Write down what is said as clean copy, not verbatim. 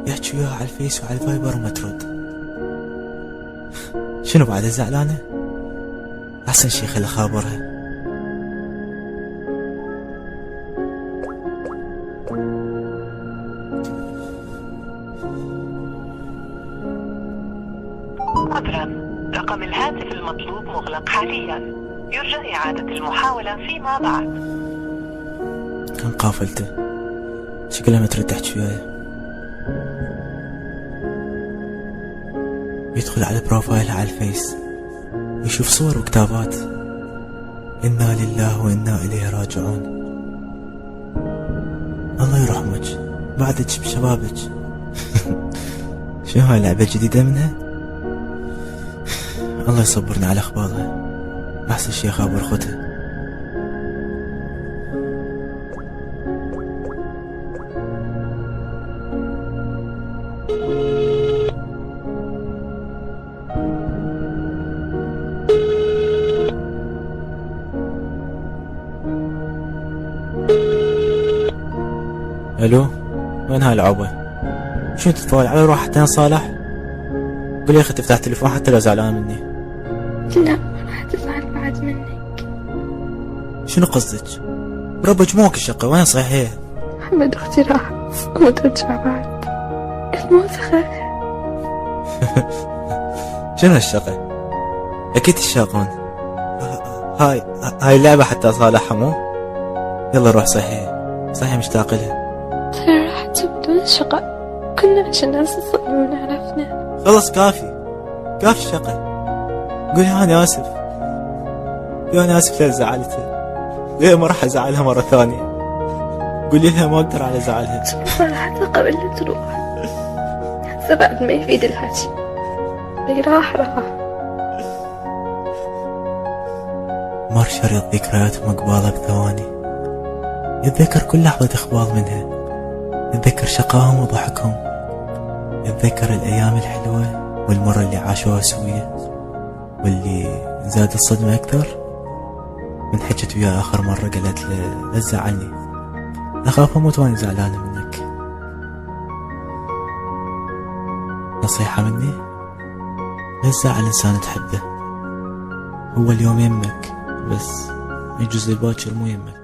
يحكي وياها على الفيس وعلى الفايبر وما ترد. شنو بعد زعلانة؟ أحسن شي خلي خابرها. عذرا، رقم الهاتف المطلوب مغلق حاليا، يرجى إعادة المحاولة فيما بعد. كان قافلته، شكلها ما ترد تحكي وياي. يدخل على بروفايلها على الفيس يشوف صور وكتابات إنا لله وإنا إليه راجعون. الله يرحمك بعدك بشبابك. شنو هاي لعبة جديدة منها؟ الله يصبرنا على أخبارها. أحسن شي خابر خوتها. الو، وين هاي العوبة؟ شنو تتفاعل على روح حتى صالح؟ قولي يا اخي تفتح تليفون حتى لو زعلان مني. لا ما راح تزعل بعد منك. شنو قصدك؟ بربك موك الشقة وين صحيح؟ محمد اختي راح وما ترجع بعد. الموسخة. شنو الشقة؟ اكيد الشاقون. هاي اللعبة حتى صالحها مو؟ يلا روح صحيح مشتاق لها. ترى راحت بدون شقة، كنا عشان الناس يصلون عرفنا. خلص كافي الشقة. قولي أنا آسف، أنا آسف لو زعلتها، ليه ما راح أزعلها مرة ثانية. قولي لها ما أقدر على زعلها. صراحة قبل لا تروح بعد ما يفيد الحكي. راح مر شريط ذكرياتهم قبالها بثواني. يتذكر كل لحظة إخبار منها، يتذكر شقاهم وضحكهم، يتذكر الأيام الحلوة والمرة اللي عاشوها سوية، واللي زاد الصدمة أكثر من حكت وياه آخر مرة قالت له لا تزعلني، أخاف أموت وأنا زعلانة منك. نصيحة مني، لا تزعل إنسان تحبه. هو اليوم يمك بس يجوز للباكر مو يمك.